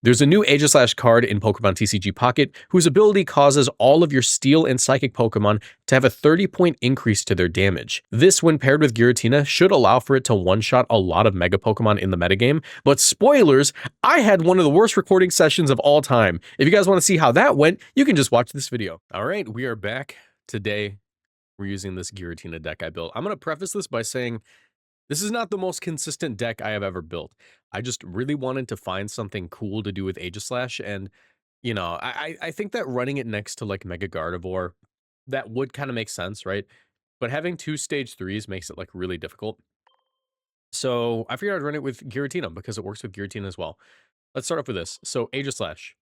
There's a new Aegislash card in Pokemon TCG Pocket whose ability causes all of your Steel and Psychic Pokemon to have a 30-point increase to their damage. This, when paired with Giratina, should allow for it to one-shot a lot of Mega Pokemon in the metagame, but spoilers, I had one of the worst recording sessions of all time. If you guys want to see how that went, you can just watch this video. Alright, we are back. Today, we're using this Giratina deck I built. I'm going to preface this by saying this is not the most consistent deck I have ever built. I just really wanted to find something cool to do with Aegislash, and, you know, I think that running it next to, like, Mega Gardevoir, that would kind of make sense, right? But having two stage 3s makes it, like, really difficult. So I figured I'd run it with Giratina because it works with Giratina as well. Let's start off with this. So Aegislash.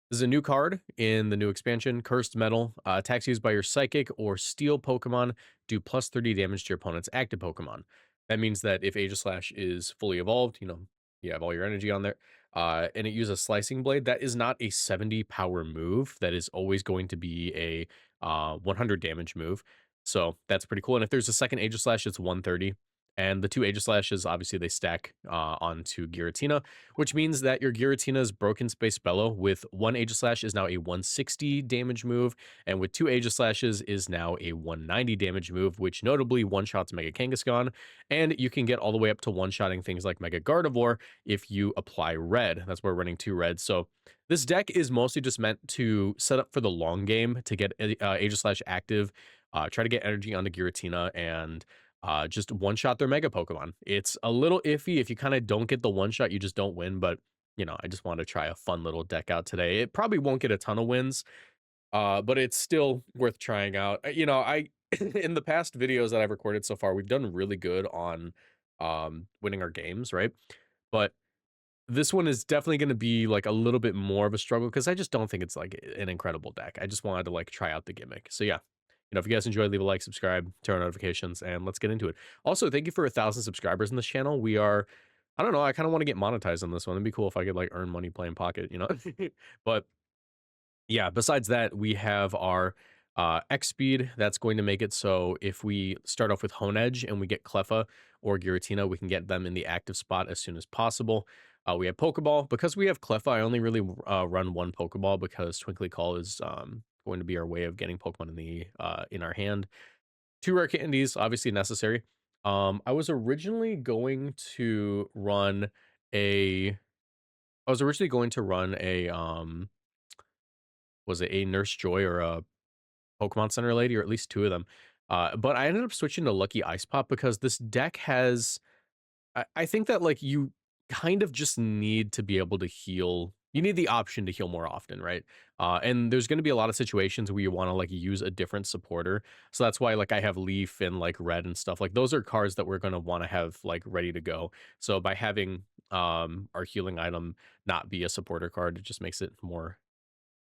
This is a new card in the new expansion, Cursed Metal. Attacks used by your Psychic or Steel Pokemon do plus 30 damage to your opponent's active Pokemon. That means that if Aegislash is fully evolved, you know, you have all your energy on there, and it uses Slicing Blade, that is not a 70 power move. That is always going to be a 100 damage move. So that's pretty cool. And if there's a second Aegislash, it's 130. And the two Aegislashes, obviously, they stack onto Giratina, which means that your Giratina's Broken Space Bellow with one Aegislash is now a 160 damage move, and with two Aegislashes is now a 190 damage move, which notably one-shots Mega Kangaskhan, and you can get all the way up to one-shotting things like Mega Gardevoir if you apply red. That's why we're running two reds. So this deck is mostly just meant to set up for the long game, to get Aegislash active, try to get energy onto Giratina, and just one-shot their Mega Pokemon. It's a little iffy. If you kind of don't get the one-shot, you just don't win, but, you know, I just want to try a fun little deck out today. It probably won't get a ton of wins, but it's still worth trying out. You know, in the past videos that I've recorded so far, we've done really good on winning our games, right? But this one is definitely going to be, like, a little bit more of a struggle because I just don't think it's, like, an incredible deck. I just wanted to, like, try out the gimmick. So, yeah. You know, if you guys enjoy, leave a like, subscribe, turn on notifications, and let's get into it. Also, thank you for 1,000 subscribers in this channel. We are, I don't know, I kind of want to get monetized on this one. It'd be cool if I could, like, earn money playing Pocket, you know? But yeah, besides that, we have our X speed. That's going to make it so if we start off with Honedge and we get Cleffa or Giratina, we can get them in the active spot as soon as possible. We have Poké Ball. Because we have Cleffa, I only really run one Poké Ball because Twinkly Call is going to be our way of getting Pokemon in our hand. Two rare candies, obviously necessary. I was originally going to run a was it a Nurse Joy or a Pokemon Center Lady, or at least two of them. But I ended up switching to Lucky Ice Pop because this deck has, I think that, like, you kind of just need to be able to heal. You need the option to heal more often, right? And there's going to be a lot of situations where you want to, like, use a different supporter. So that's why, like, I have Leaf and, like, Red and stuff. Like, those are cards that we're going to want to have, like, ready to go. So by having our healing item not be a supporter card, it just makes it more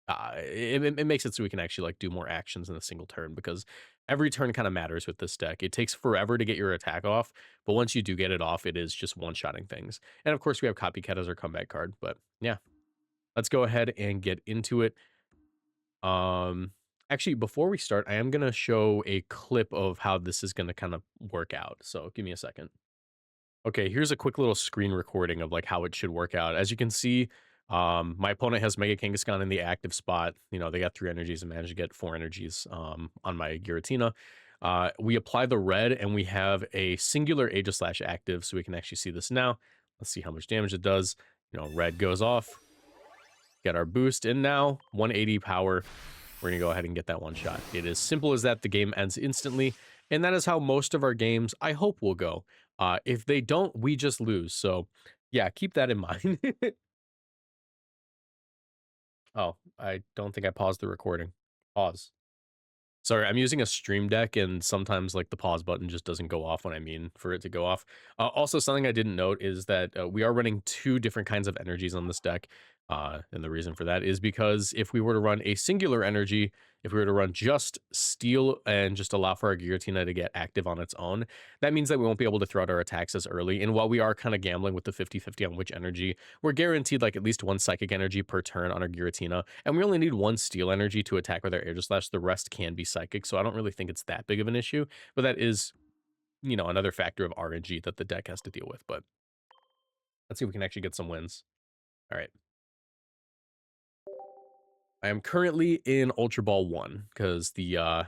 it makes it so we can actually, like, do more actions in a single turn, because every turn kind of matters with this deck. It takes forever to get your attack off, but once you do get it off, it is just one-shotting things. And of course, we have Copycat as our comeback card, but yeah, let's go ahead and get into it. Actually, before we start, I am going to show a clip of how this is going to kind of work out. So give me a second. Okay, here's a quick little screen recording of, like, how it should work out. As you can see, my opponent has Mega Kangaskhan in the active spot. You know, they got 3 energies and managed to get 4 energies on my Giratina. We apply the red, and we have a singular Aegislash active, so we can actually see this now. Let's see how much damage it does. You know, red goes off. Get our boost, and now 180 power. We're going to go ahead and get that one shot. It is simple as that. The game ends instantly, and that is how most of our games, I hope, will go. If they don't, we just lose. So, yeah, keep that in mind. Oh, I don't think I paused the recording. Pause. Sorry, I'm using a Stream Deck, and sometimes, like, the pause button just doesn't go off when I mean for it to go off. Also, something I didn't note is that we are running 2 different kinds of energies on this deck. And the reason for that is because if we were to run a singular energy, if we were to run just Steel and just allow for our Giratina to get active on its own, that means that we won't be able to throw out our attacks as early. And while we are kind of gambling with the 50-50 on which energy, we're guaranteed, like, at least 1 Psychic energy per turn on our Giratina. And we only need 1 Steel energy to attack with our Aegislash. The rest can be Psychic, so I don't really think it's that big of an issue. But that is, you know, another factor of RNG that the deck has to deal with. But let's see if we can actually get some wins. All right. I am currently in Ultra Ball 1 because the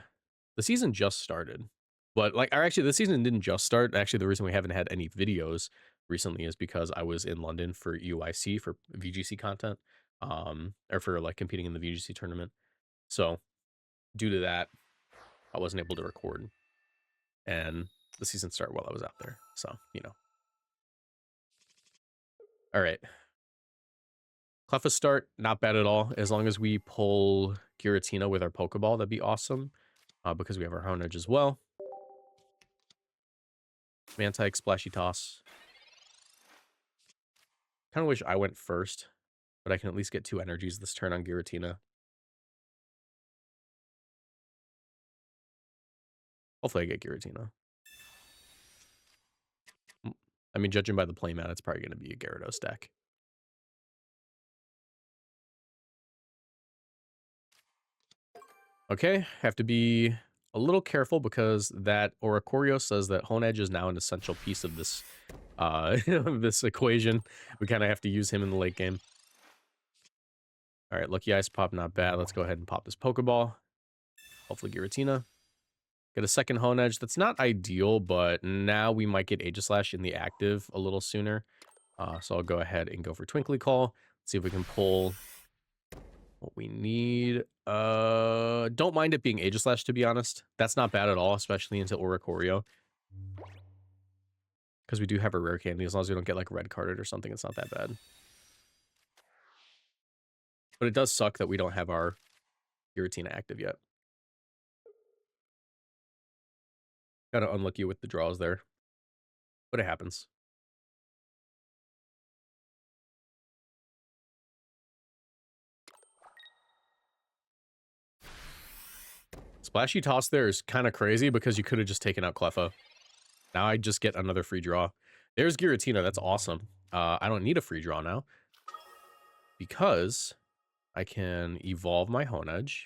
season just started. But like, or actually, the season didn't just start. Actually, the reason we haven't had any videos recently is because I was in London for UIC for VGC content, or for like competing in the VGC tournament. So due to that, I wasn't able to record, and the season started while I was out there. So, you know. All right. Cleffa start, not bad at all. As long as we pull Giratina with our Pokeball, that'd be awesome. Because we have our Honedge as well. Mantike, Splashy Toss. Kind of wish I went first, but I can at least get 2 energies this turn on Giratina. Hopefully I get Giratina. I mean, judging by the playmat, it's probably going to be a Gyarados deck. Okay, have to be a little careful because that Oricorio says that Honedge is now an essential piece of this this equation. We kind of have to use him in the late game. All right, Lucky Ice Pop, not bad. Let's go ahead and pop this Pokeball. Hopefully Giratina. Get a second Honedge. That's not ideal, but now we might get Aegislash in the active a little sooner. So I'll go ahead and go for Twinkly Call. See if we can pull what we need. Don't mind it being Aegislash, to be honest. That's not bad at all, especially into Oricorio. Because we do have a Rare Candy. As long as we don't get like red carded or something, it's not that bad. But it does suck that we don't have our Giratina active yet. Kind of unlucky with the draws there. But it happens. Splashy Toss there is kind of crazy because you could have just taken out Cleffa. Now I just get another free draw. There's Giratina. That's awesome. I don't need a free draw now because I can evolve my Honedge.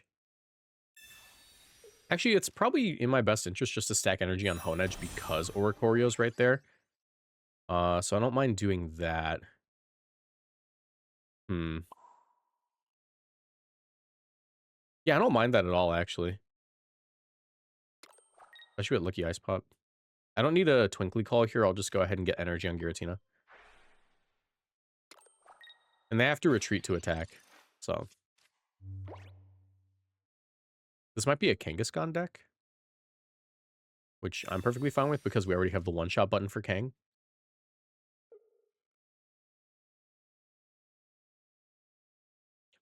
Actually, it's probably in my best interest just to stack energy on Honedge because Oricorio's right there. So I don't mind doing that. Yeah, I don't mind that at all, actually. Especially with Lucky Ice Pop. I don't need a Twinkly Call here. I'll just go ahead and get energy on Giratina. And they have to retreat to attack, so. This might be a Kangaskhan deck, which I'm perfectly fine with because we already have the one-shot button for Kang.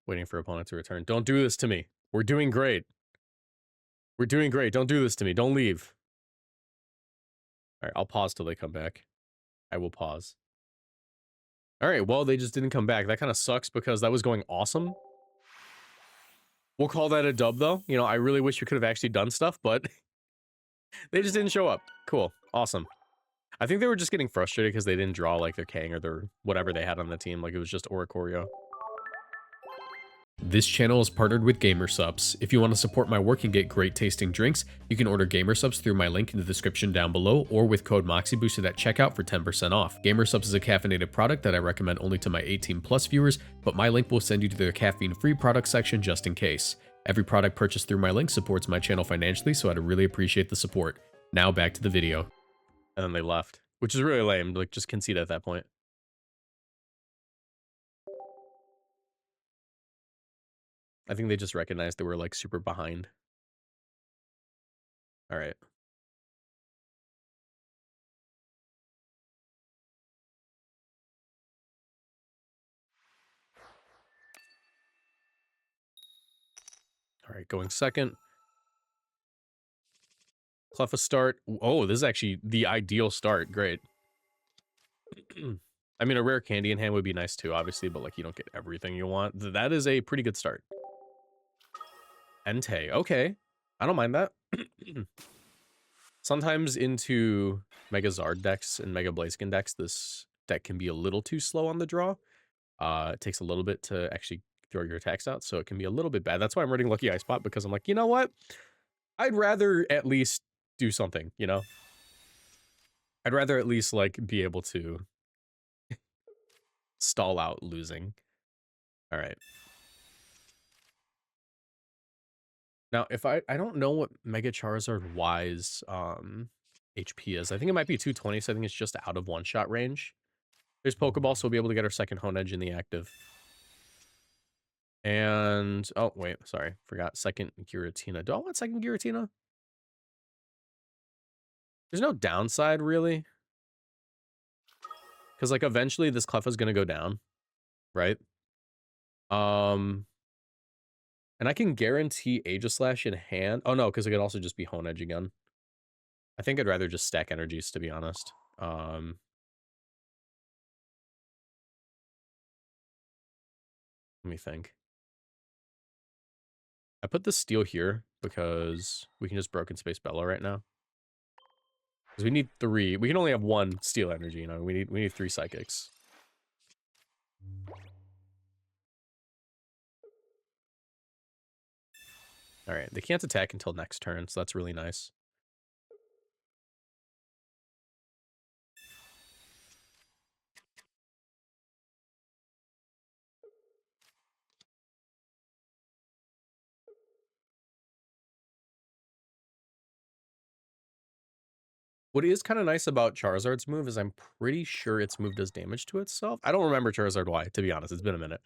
Waiting for opponent to return. Don't do this to me. We're doing great. We're doing great. Don't do this to me. Don't leave. All right, I'll pause till they come back. I will pause. All right, well, they just didn't come back. That kind of sucks because that was going awesome. We'll call that a dub, though. You know, I really wish we could have actually done stuff, but they just didn't show up. Cool. Awesome. I think they were just getting frustrated because they didn't draw, like, their Kang or their whatever they had on the team. Like, it was just Oricorio. This channel is partnered with GamerSupps. If you want to support my work and get great tasting drinks, you can order GamerSupps through my link in the description down below or with code Moxie boosted at checkout for 10% off. GamerSupps is a caffeinated product that I recommend only to my 18+ viewers, but my link will send you to their caffeine-free product section just in case. Every product purchased through my link supports my channel financially, so I'd really appreciate the support. Now back to the video. And then they left, which is really lame. Like, just concede at that point. I think they just recognized they were, like, super behind. All right. All right, going second. Cleffa start. Oh, this is actually the ideal start. Great. I mean, a rare candy in hand would be nice too, obviously, but like you don't get everything you want. That is a pretty good start. Entei. Okay. I don't mind that. Sometimes into Mega Zard decks and Mega Blaziken decks, this deck can be a little too slow on the draw. It takes a little bit to actually throw your attacks out, so it can be a little bit bad. That's why I'm running Lucky Ice Pop, because I'm like, you know what? I'd rather at least do something, you know? I'd rather at least, like, be able to stall out losing. All right. Now, if I don't know what Mega Charizard Y's HP is. I think it might be 220, so I think it's just out of one-shot range. There's Pokeball, so we'll be able to get our second Honedge in the active. And, oh, wait, sorry. Forgot second Giratina. Do I want second Giratina? There's no downside, really. Because, like, eventually this Cleffa's going to go down, right? And I can guarantee Aegislash in hand. Oh, no, because it could also just be Honedge again. I think I'd rather just stack energies, to be honest. Let me think. I put the steel here because we can just Broken Space Bella right now. Because we need 3. We can only have 1 steel energy, you know. We need 3 psychics. Alright, they can't attack until next turn, so that's really nice. What is kind of nice about Charizard's move is I'm pretty sure its move does damage to itself. I don't remember Charizard Y, to be honest. It's been a minute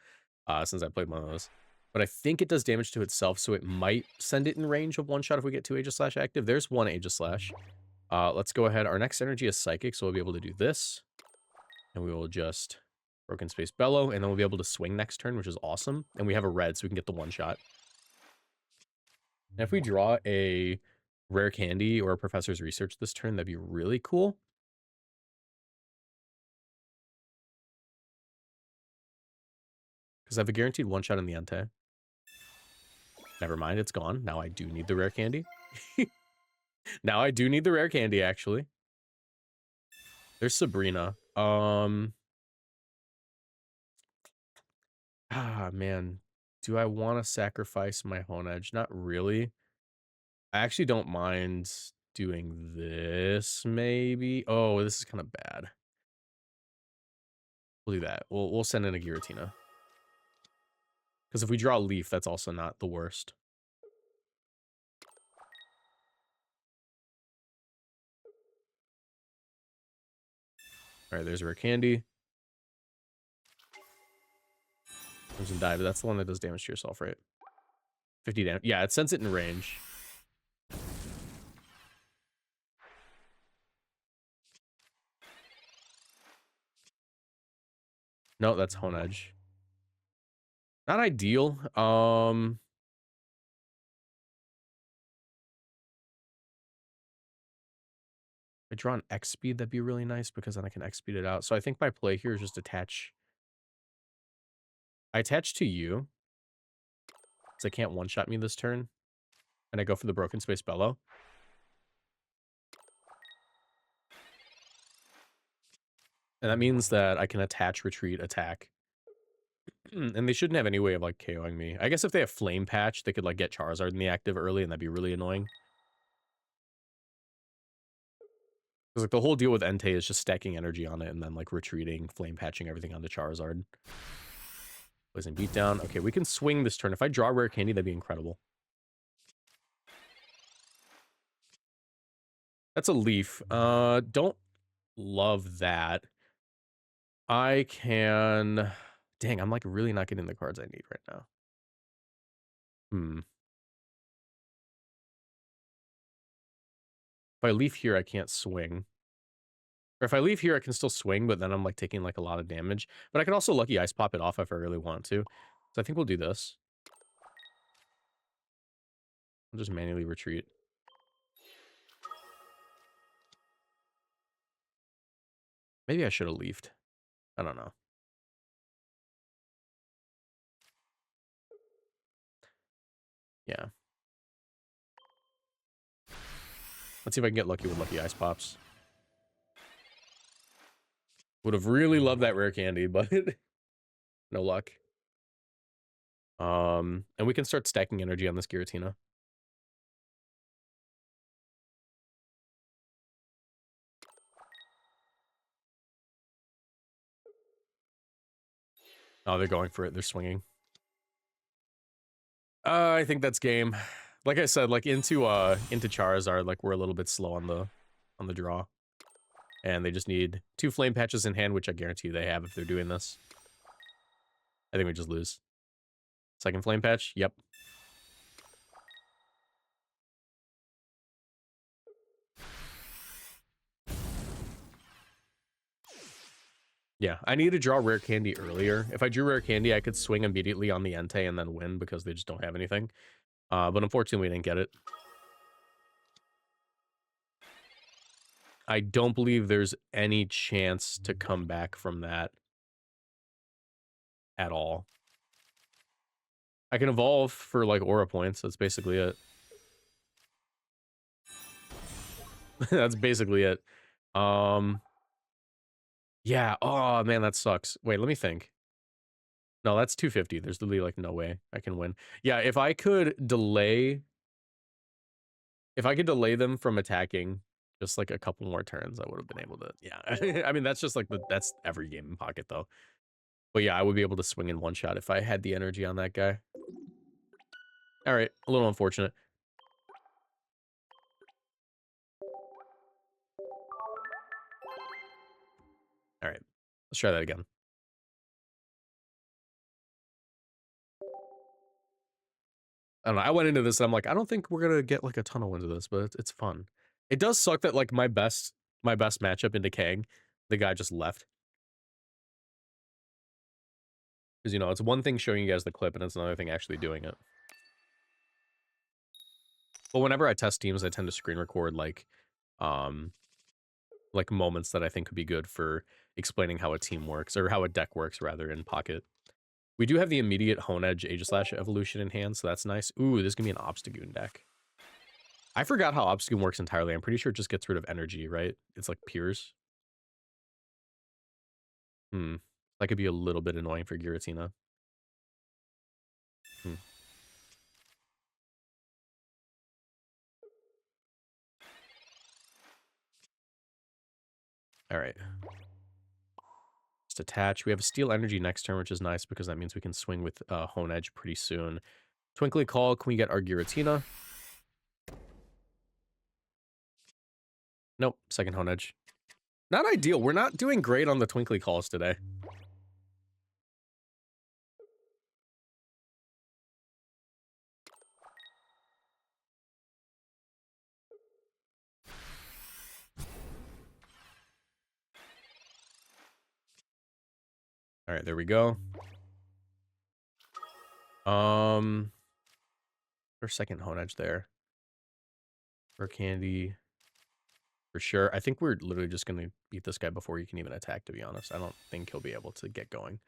since I played one of those. But I think it does damage to itself, so it might send it in range of one shot if we get 2 Aegislash active. There's 1 Aegislash. Let's go ahead. Our next energy is Psychic, so we'll be able to do this. And we will just Broken Space Bellow, and then we'll be able to swing next turn, which is awesome. And we have a red, so we can get the one shot. And if we draw a Rare Candy or a Professor's Research this turn, that'd be really cool. Because I have a guaranteed one shot in the Entei. Never mind, it's gone. Now I do need the Rare Candy. Now I do need the Rare Candy, actually. There's Sabrina. Man. Do I want to sacrifice my Honedge? Not really. I actually don't mind doing this, maybe. Oh, this is kind of bad. We'll do that. We'll send in a Giratina. Because if we draw a Leaf, that's also not the worst. Alright, there's Rare Candy. Crimson Die, but that's the one that does damage to yourself, right? 50 damage. Yeah, it sends it in range. No, that's Honedge. Not ideal. If I draw an X speed, that'd be really nice because then I can X speed it out. So I think my play here is just attach. I attach to you. So they can't one-shot me this turn. And I go for the Broken Space Bellow. And that means that I can attach, retreat, attack. And they shouldn't have any way of, like, KOing me. I guess if they have Flame Patch, they could, like, get Charizard in the active early, and that'd be really annoying. Because, like, the whole deal with Entei is just stacking energy on it and then, like, retreating, Flame Patching everything onto Charizard. Poison Beatdown. Okay, we can swing this turn. If I draw Rare Candy, that'd be incredible. That's a Leaf. Don't love that. I can... Dang, I'm, like, really not getting the cards I need right now. If I leave here, I can't swing. Or if I leave here, I can still swing, but then I'm, like, taking, like, a lot of damage. But I can also Lucky Ice Pop it off if I really want to. So I think we'll do this. I'll just manually retreat. Maybe I should have leafed. I don't know. Yeah. Let's see if I can get lucky with Lucky Ice Pops. Would have really loved that Rare Candy, but no luck. And we can start stacking energy on this Giratina. Oh, they're going for it. They're swinging. I think that's game. Like I said, like into Charizard, like we're a little bit slow on the draw. And they just need 2 flame patches in hand, which I guarantee you they have if they're doing this. I think we just lose. Second flame patch? Yep. Yeah, I need to draw Rare Candy earlier. If I drew Rare Candy, I could swing immediately on the Entei and then win because they just don't have anything. But unfortunately, we didn't get it. I don't believe there's any chance to come back from that at all. I can evolve for, like, aura points. That's basically it. That's basically it. Yeah, oh, man, that sucks. Wait, let me think. No, that's 250. There's literally, like, no way I can win. Yeah, if I could delay them from attacking just, like, a couple more turns, I would have been able to, yeah. I mean, that's just, like, that's every game in Pocket, though. But yeah, I would be able to swing in one shot if I had the energy on that guy. All right, a little unfortunate. All right, let's try that again. I don't know. I went into this and I'm like, I don't think we're gonna get like a ton of wins of this, but it's fun. It does suck that like my best matchup into Kang, the guy just left. Because, you know, it's one thing showing you guys the clip and it's another thing actually doing it. But whenever I test teams, I tend to screen record like moments that I think could be good for explaining how a team works, or how a deck works rather, in Pocket. We do have the immediate Honedge Aegislash evolution in hand, so that's nice. Ooh, this is gonna be an Obstagoon deck. I forgot how Obstagoon works entirely. I'm pretty sure it just gets rid of energy, right? It's like Piers. That could be a little bit annoying for Giratina. All right. Just attach. We have a Steel Energy next turn, which is nice because that means we can swing with Honedge pretty soon. Twinkly Call. Can we get our Giratina? Nope. Second Honedge. Not ideal. We're not doing great on the Twinkly Calls today. All right, there we go. There's second Honedge there. Rare Candy. For sure. I think we're literally just going to beat this guy before he can even attack, to be honest. I don't think he'll be able to get going.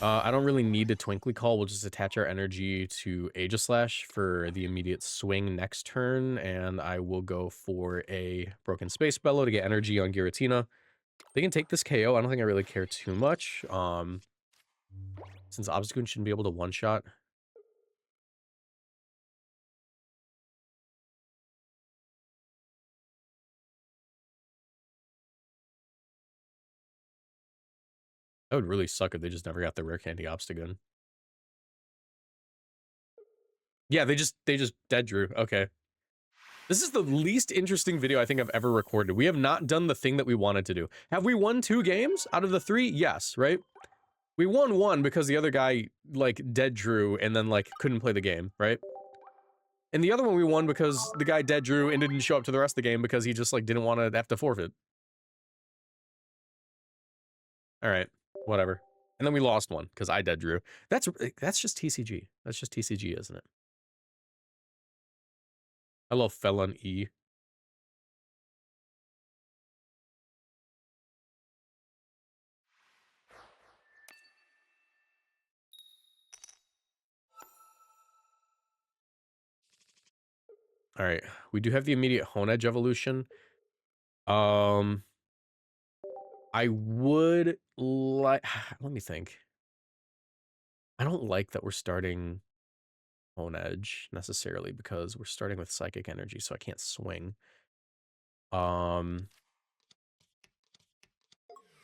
I don't really need a Twinkly Call. We'll just attach our energy to Aegislash for the immediate swing next turn, and I will go for a Broken Space Bellow to get energy on Giratina. They can take this KO. I don't think I really care too much. Since Obstagoon shouldn't be able to one-shot. That would really suck if they just never got the Rare Candy Obstagoon. Yeah, they just dead drew. Okay. This is the least interesting video I think I've ever recorded. We have not done the thing that we wanted to do. Have we won 2 games out of the 3? Yes, right? We won 1 because the other guy, like, dead drew and then, like, couldn't play the game, right? And the other one we won because the guy dead drew and didn't show up to the rest of the game because he just, like, didn't want to have to forfeit. Alright, whatever. And then we lost 1 because I dead drew. That's just TCG. That's just TCG, isn't it? I love Felon E. All right, we do have the immediate Honedge evolution. I would like... Let me think. I don't like that we're starting Honedge necessarily because we're starting with Psychic Energy, so I can't swing. Okay,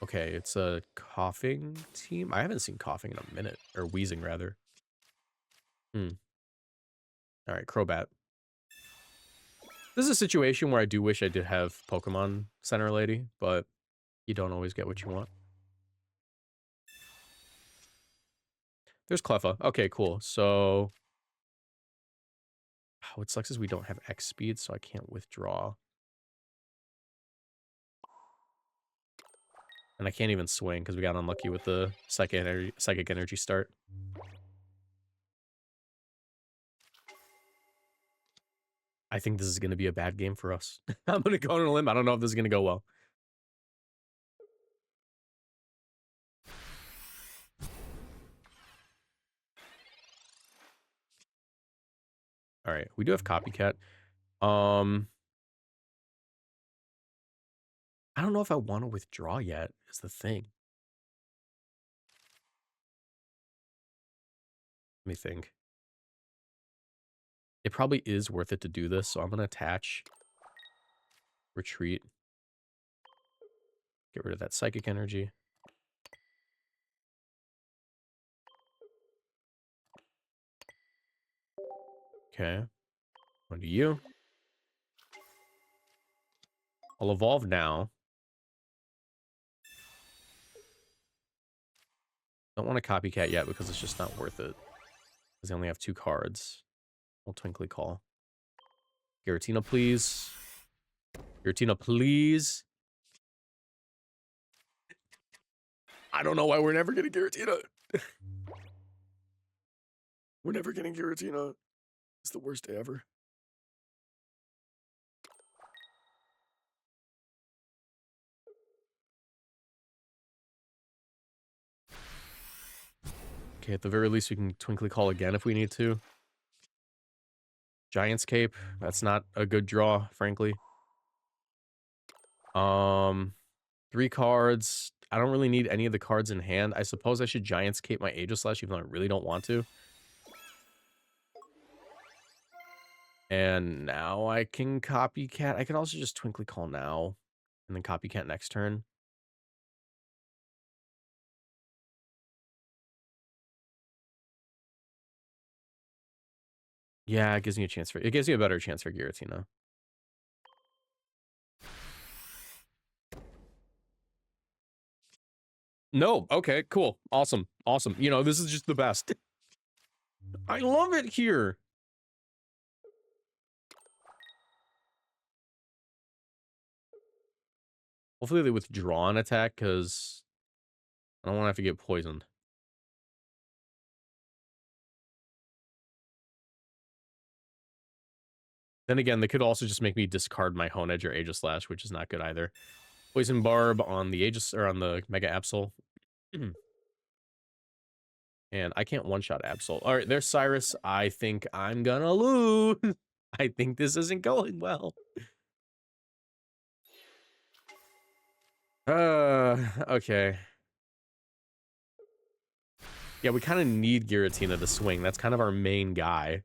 it's a Coughing team. I haven't seen Coughing in a minute, or Wheezing rather. All right, Crobat. This is a situation where I do wish I did have Pokemon Center Lady, but you don't always get what you want. There's Cleffa. Okay, cool. So what sucks is we don't have X speed, so I can't withdraw. And I can't even swing because we got unlucky with the psychic energy start. I think this is going to be a bad game for us. I'm going to go on a limb. I don't know if this is going to go well. All right, we do have Copycat. I don't know if I want to withdraw yet, is the thing. Let me think. It probably is worth it to do this, so I'm going to attach, retreat, get rid of that psychic energy. Okay, on to you. I'll evolve now. Don't want to Copycat yet because it's just not worth it. Because I only have 2 cards. We'll Twinkly Call. Giratina, please. Giratina, please. I don't know why we're never getting Giratina. We're never getting Giratina. It's the worst day ever. Okay, at the very least, we can Twinkly Call again if we need to. Giant's Cape. That's not a good draw, frankly. 3 cards. I don't really need any of the cards in hand. I suppose I should Giant's Cape my Aegislash, even though I really don't want to. And now I can Copycat. I could also just Twinkly Call now, and then Copycat next turn. Yeah, it gives me a chance for... It gives me a better chance for Giratina. No, okay, cool. Awesome, awesome. You know, this is just the best. I love it here. Hopefully they withdraw an attack, because I don't want to have to get poisoned. Then again, they could also just make me discard my Honedge or Aegislash, which is not good either. Poison Barb on the Aegis, or on the Mega Absol. And I can't one-shot Absol. All right, there's Cyrus. I think I'm gonna lose. I think this isn't going well. Okay. Yeah, we kind of need Giratina to swing. That's kind of our main guy.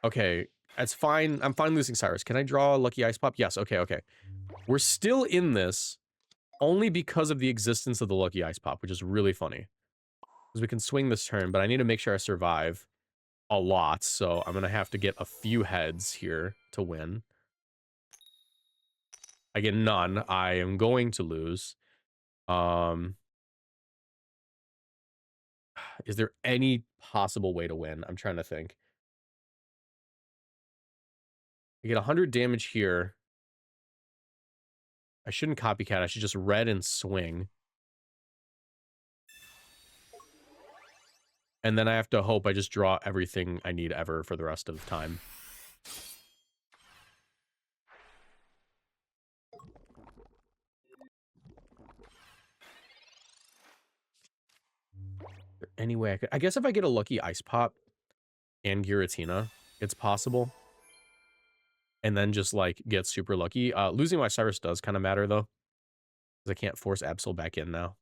Okay, that's fine. I'm fine losing Cyrus. Can I draw a Lucky Ice Pop? Yes, okay, okay. We're still in this only because of the existence of the Lucky Ice Pop, which is really funny. Because we can swing this turn, but I need to make sure I survive a lot, so I'm going to have to get a few heads here to win. I get none. I am going to lose. Is there any possible way to win? I'm trying to think. I get 100 damage here. I shouldn't Copycat. I should just red and swing. And then I have to hope I just draw everything I need ever for the rest of the time. Any way I could... I guess if I get a Lucky Ice Pop and Giratina, it's possible. And then just, like, get super lucky. Losing my Cyrus does kind of matter, though. Because I can't force Absol back in now.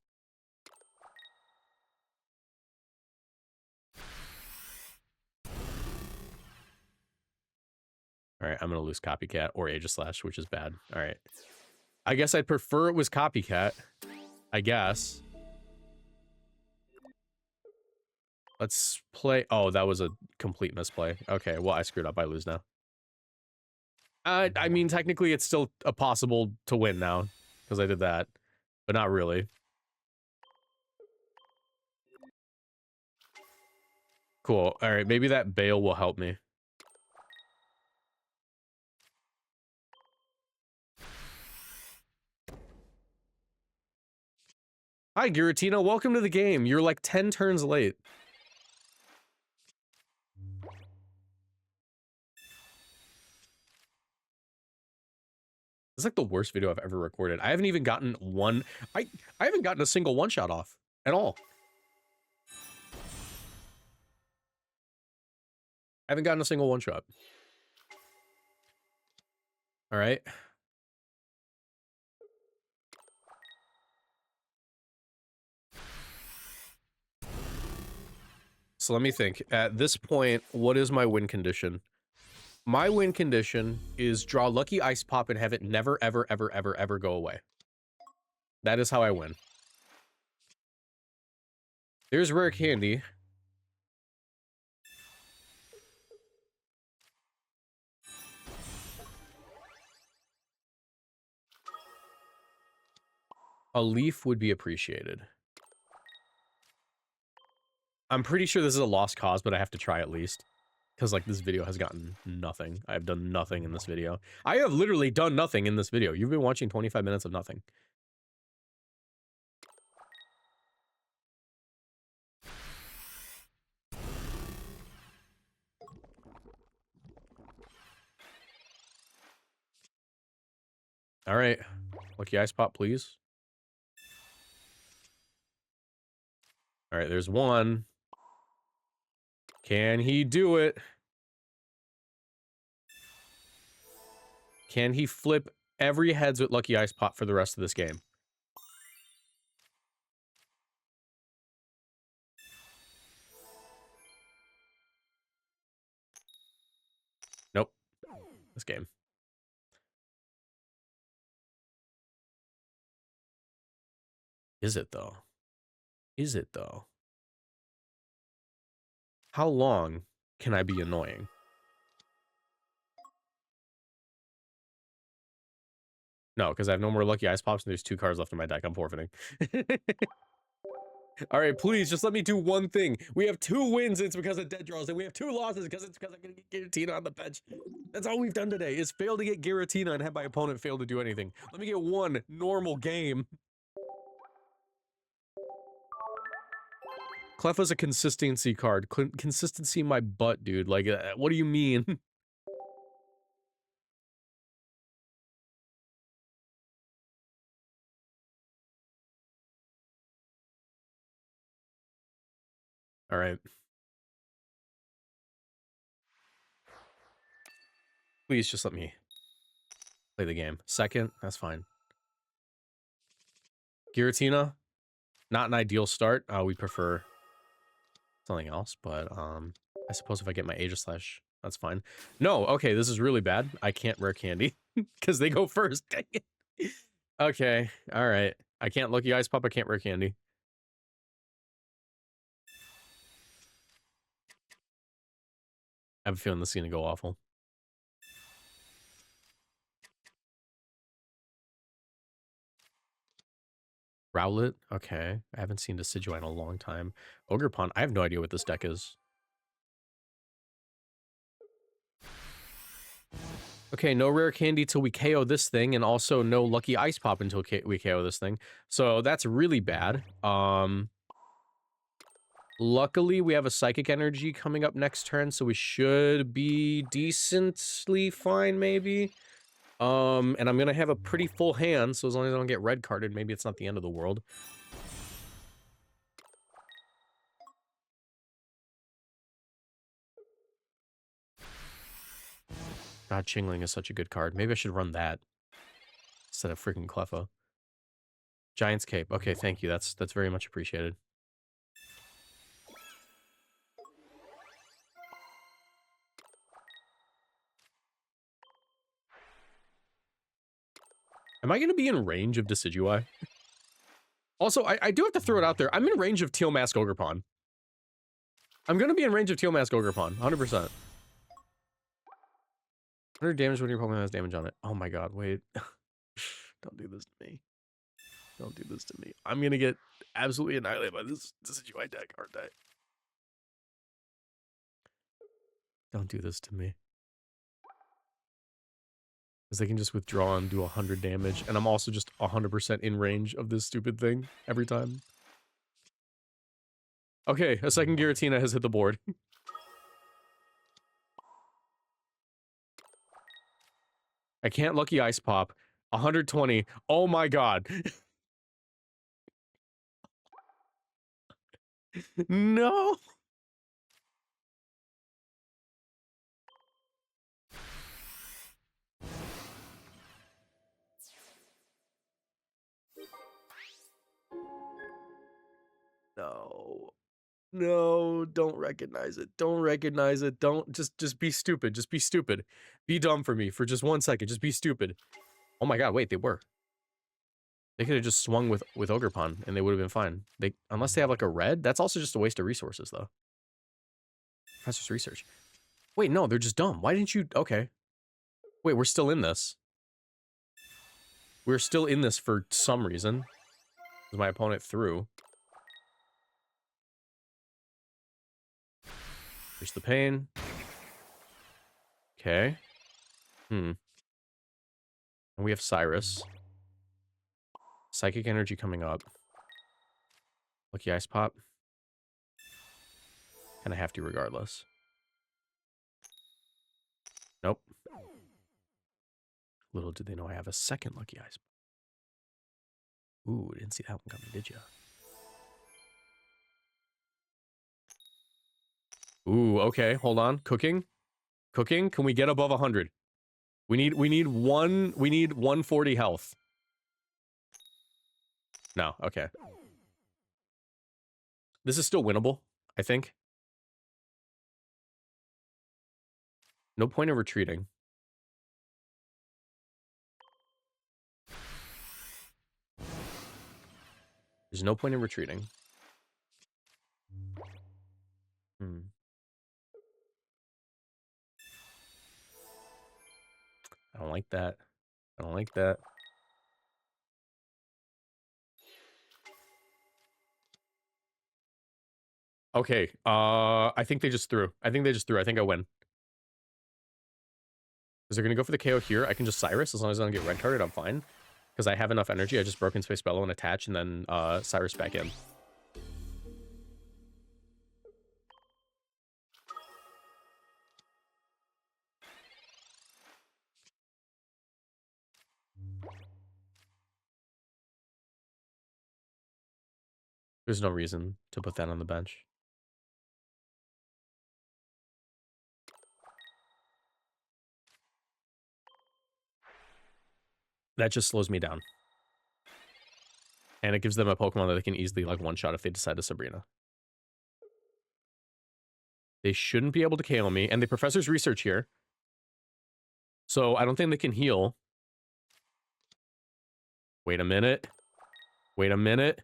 Alright, I'm going to lose Copycat or Aegislash, which is bad. Alright. I guess I'd prefer it was Copycat. I guess. Let's play. Oh, that was a complete misplay. Okay, well, I screwed up. I lose now. I mean, technically, it's still possible to win now, because I did that, but not really. Cool. All right, maybe that bail will help me. Hi, Giratina. Welcome to the game. You're like 10 turns late. It's like the worst video I've ever recorded. I haven't even gotten one. I haven't gotten a single one-shot off at all. I haven't gotten a single one-shot. All right. So let me think. At this point, what is my win condition? My win condition is draw Lucky Ice Pop and have it never, ever, ever, ever, ever go away. That is how I win. There's Rare Candy. A Leaf would be appreciated. I'm pretty sure this is a lost cause, but I have to try at least. Because, like, this video has gotten nothing. I have done nothing in this video. I have literally done nothing in this video. You've been watching 25 minutes of nothing. All right. Lucky Ice Pop, please. All right, there's one. Can he do it? Can he flip every heads with Lucky Ice Pop for the rest of this game? Nope. This game. Is it, though? Is it, though? How long can I be annoying? No, because I have no more Lucky Ice Pops and there's 2 cards left in my deck. I'm forfeiting. All right, please, just let me do one thing. We have 2 wins, it's because of dead draws, and we have 2 losses because it's because I'm going to get Giratina on the bench. That's all we've done today, is fail to get Giratina and have my opponent fail to do anything. Let me get one normal game. Cleffa's a consistency card. Consistency my butt, dude. Like, what do you mean? All right. Please just let me play the game. Second, that's fine. Giratina, not an ideal start. We prefer something else, but I suppose if I get my Aegislash, that's fine. No, okay, this is really bad. I can't Rare Candy because they go first. Dang it. Okay, all right. I can't Lucky Ice Pop. I can't Rare Candy. I have a feeling this is gonna go awful. Rowlet, okay. I haven't seen Decidueye in a long time. Ogerpon, I have no idea what this deck is. Okay, no Rare Candy till we KO this thing, and also no Lucky Ice Pop until we KO this thing. So that's really bad. Luckily, we have a Psychic Energy coming up next turn, so we should be decently fine, maybe. And I'm gonna have a pretty full hand, so as long as I don't get red carded, maybe it's not the end of the world. God, Chingling is such a good card. Maybe I should run that instead of freaking Cleffa. Giant's Cape. Okay, thank you. That's very much appreciated. Am I going to be in range of Decidueye? Also, I do have to throw it out there. I'm in range of Teal Mask Ogerpon. I'm gonna be in range of Teal Mask Ogerpon, 100%. 100 damage when your Pokemon has damage on it. Oh my god, wait. Don't do this to me. Don't do this to me. I'm gonna get absolutely annihilated by this UI deck, aren't I? Don't do this to me. Because they can just withdraw and do 100 damage, and I'm also just 100% in range of this stupid thing every time. Okay, a second Giratina has hit the board. I can't Lucky Ice Pop. 120. Oh my god. No! No. No, don't recognize it. Don't recognize it. Don't just be stupid. Just be stupid. Be dumb for me for just 1 second. Just be stupid. Oh my god, wait, they were. They could have just swung with Ogerpon and they would have been fine. They unless they have like a red, that's also just a waste of resources though. Professor's research. Wait, no, they're just dumb. Why didn't you okay. Wait, we're still in this. We're still in this for some reason. Because my opponent threw. Here's the pain. Okay. And we have Cyrus. Psychic energy coming up. Lucky Ice Pop. Kinda have to regardless. Nope. Little did they know I have a second Lucky Ice Pop. Ooh, didn't see that one coming, did ya? Ooh, okay, hold on. Cooking? Cooking? Can we get above 100? We need 140 health. No, okay. This is still winnable, I think. No point in retreating. There's no point in retreating. I don't like that. I don't like that. Okay, I think they just threw. I think I win. Because they're going to go for the KO here. I can just Cyrus. As long as I don't get red carded, I'm fine. Because I have enough energy. I just Broken Space Bellow and attach, and then Cyrus back in. There's no reason to put that on the bench. That just slows me down. And it gives them a Pokemon that they can easily like one-shot if they decide to Sabrina. They shouldn't be able to KO me. And the Professor's Research here. So I don't think they can heal. Wait a minute. Wait a minute.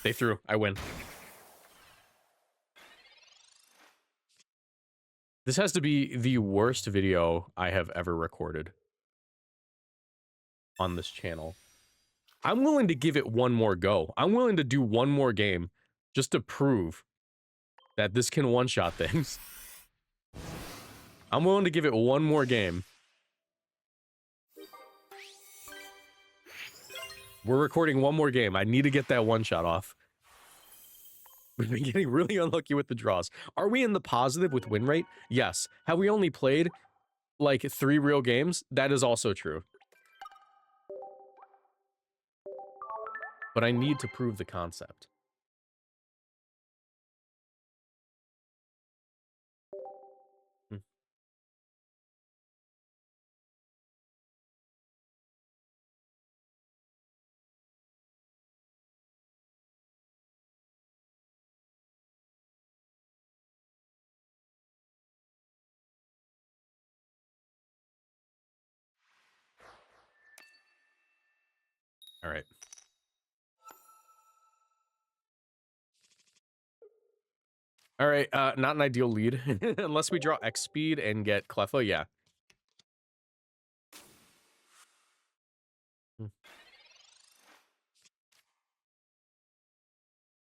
They threw. I win. This has to be the worst video I have ever recorded on this channel. I'm willing to give it one more go. I'm willing to do one more game just to prove that this can one-shot things. I'm willing to give it one more game. We're recording one more game. I need to get that one-shot off. We've been getting really unlucky with the draws. Are we in the positive with win rate? Yes. Have we only played, like, 3 real games? That is also true. But I need to prove the concept. All right. All right, not an ideal lead. Unless we draw X speed and get Cleffa, yeah.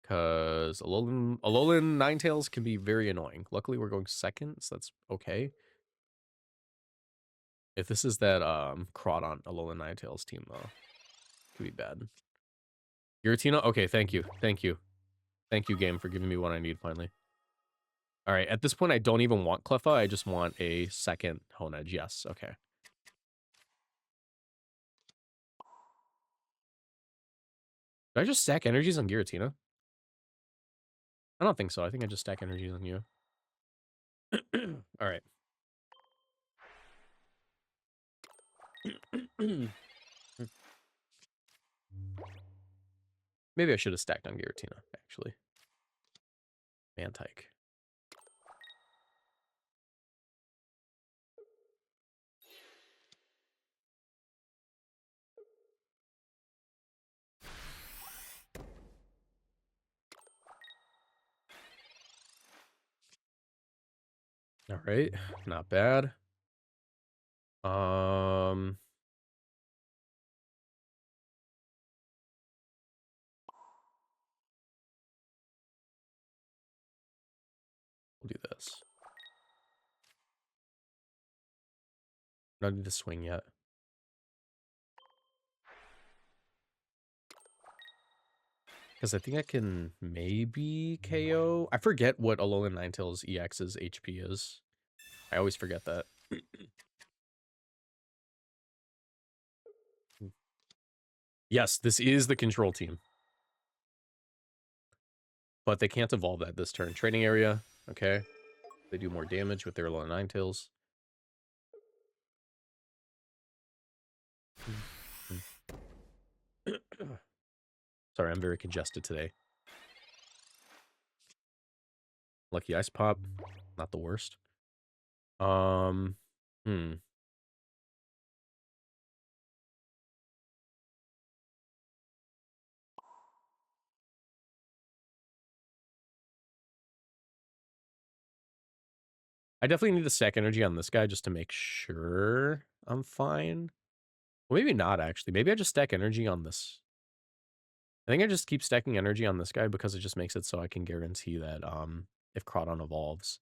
Because Alolan Ninetales can be very annoying. Luckily, we're going second, so that's okay. If this is that Crawdon Alolan Ninetales team, though, it could be bad. Giratina? Okay, thank you. Thank you. Thank you, game, for giving me what I need, finally. All right, at this point, I don't even want Cleffa. I just want a second Honedge. Yes, okay. Did I just stack energies on Giratina? I don't think so. I think I just stack energies on you. All right. Maybe I should have stacked on Giratina, actually. Mantike. All right, not bad. We'll do this. I don't need to swing yet. Because I think I can maybe KO. I forget what Alolan Ninetales EX's HP is. I always forget that. Yes, this is the control team. But they can't evolve that this turn. Training area, okay. They do more damage with their Alolan Ninetales. Sorry, I'm very congested today. Lucky Ice Pop, not the worst. I definitely need to stack energy on this guy just to make sure I'm fine. Well, maybe not, actually. Maybe I just stack energy on this. I think I just keep stacking energy on this guy because it just makes it so I can guarantee that if Crawdon evolves,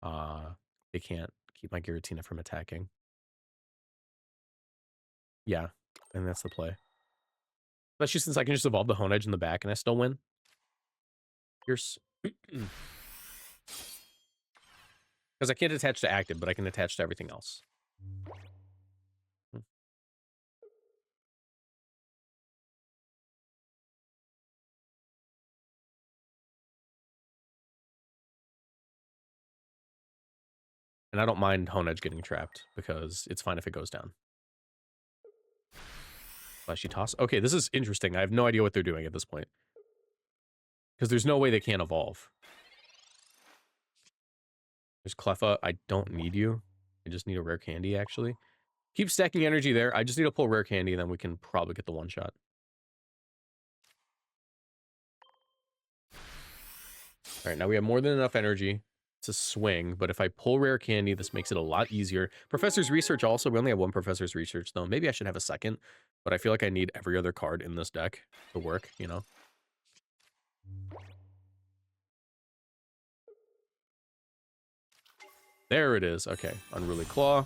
they can't keep my Giratina from attacking. Yeah, and that's the play. Especially since I can just evolve the Honedge in the back and I still win. Here's... Because I can't attach to active, but I can attach to everything else. And I don't mind Honedge getting trapped, because it's fine if it goes down. Flashy Toss? Okay, this is interesting. I have no idea what they're doing at this point. Because there's no way they can't evolve. There's Cleffa. I don't need you. I just need a Rare Candy, actually. Keep stacking energy there. I just need to pull Rare Candy, and then we can probably get the one-shot. All right, now we have more than enough energy to swing, but if I pull Rare Candy, this makes it a lot easier. Professor's Research also, we only have one Professor's Research, though. Maybe I should have a second, but I feel like I need every other card in this deck to work, you know? There it is. Okay, Unruly Claw.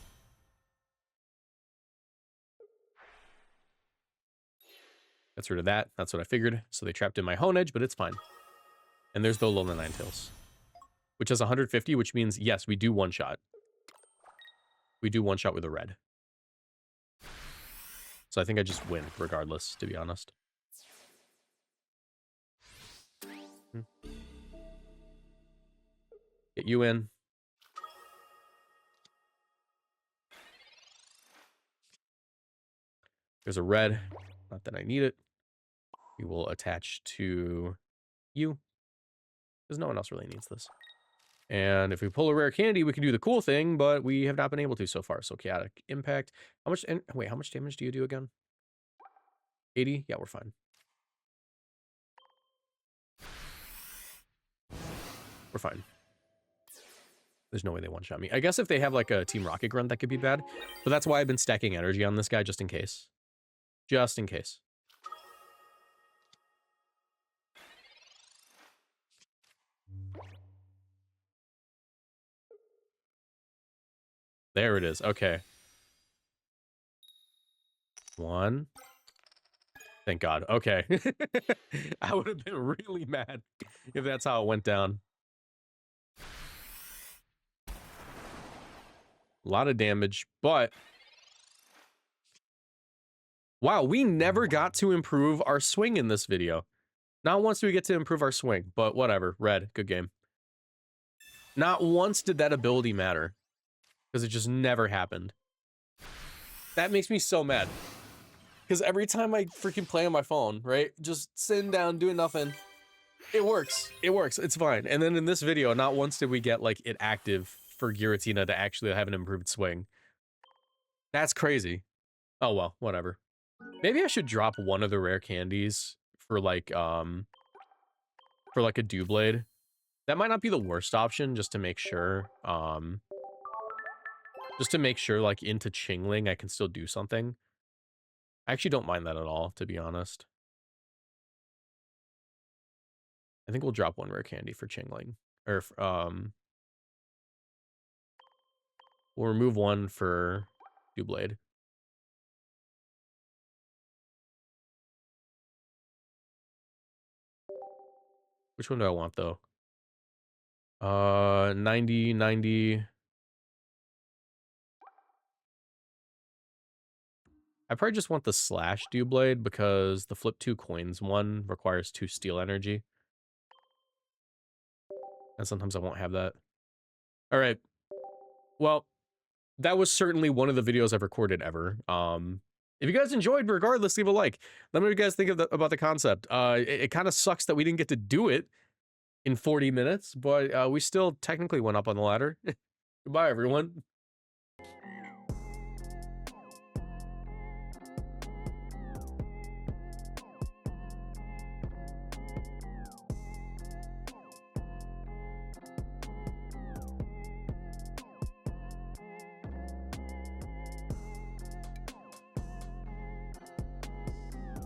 Gets rid of that. That's what I figured. So they trapped in my Honedge, but it's fine. And there's the Alolan Ninetales, which has 150, which means, yes, we do one-shot. We do one-shot with a red. So I think I just win, regardless, to be honest. Get you in. There's a red. Not that I need it. We will attach to you, because no one else really needs this. And if we pull a Rare Candy, we can do the cool thing, but we have not been able to so far. So Chaotic Impact. How much? Wait, how much damage do you do again? 80? Yeah, we're fine. We're fine. There's no way they one-shot me. I guess if they have like a Team Rocket Grunt, that could be bad. But that's why I've been stacking energy on this guy, just in case. Just in case. There it is. Okay. 1. Thank God. Okay. I would have been really mad if that's how it went down. A lot of damage, but... Wow, we never got to improve our swing in this video. Not once do we get to improve our swing, but whatever. Red, good game. Not once did that ability matter. Because it just never happened. That makes me so mad. Because every time I freaking play on my phone, right? Just sitting down, doing nothing. It works. It works. It's fine. And then in this video, not once did we get, like, it active for Giratina to actually have an improved swing. That's crazy. Oh, well, whatever. Maybe I should drop one of the rare candies for, like, a Doublade. That might not be the worst option, just to make sure, like, into Chingling, I can still do something. I actually don't mind that at all, to be honest. I think we'll drop one rare candy for Chingling. Or, we'll remove one for Doublade. Which one do I want, though? 90, 90... I probably just want the Slash Doublade because the flip 2 coins one requires 2 steel energy. And sometimes I won't have that. All right. Well, that was certainly one of the videos I've recorded ever. If you guys enjoyed, regardless, leave a like. Let me know what you guys think about the concept. It kind of sucks that we didn't get to do it in 40 minutes, but we still technically went up on the ladder. Goodbye, everyone.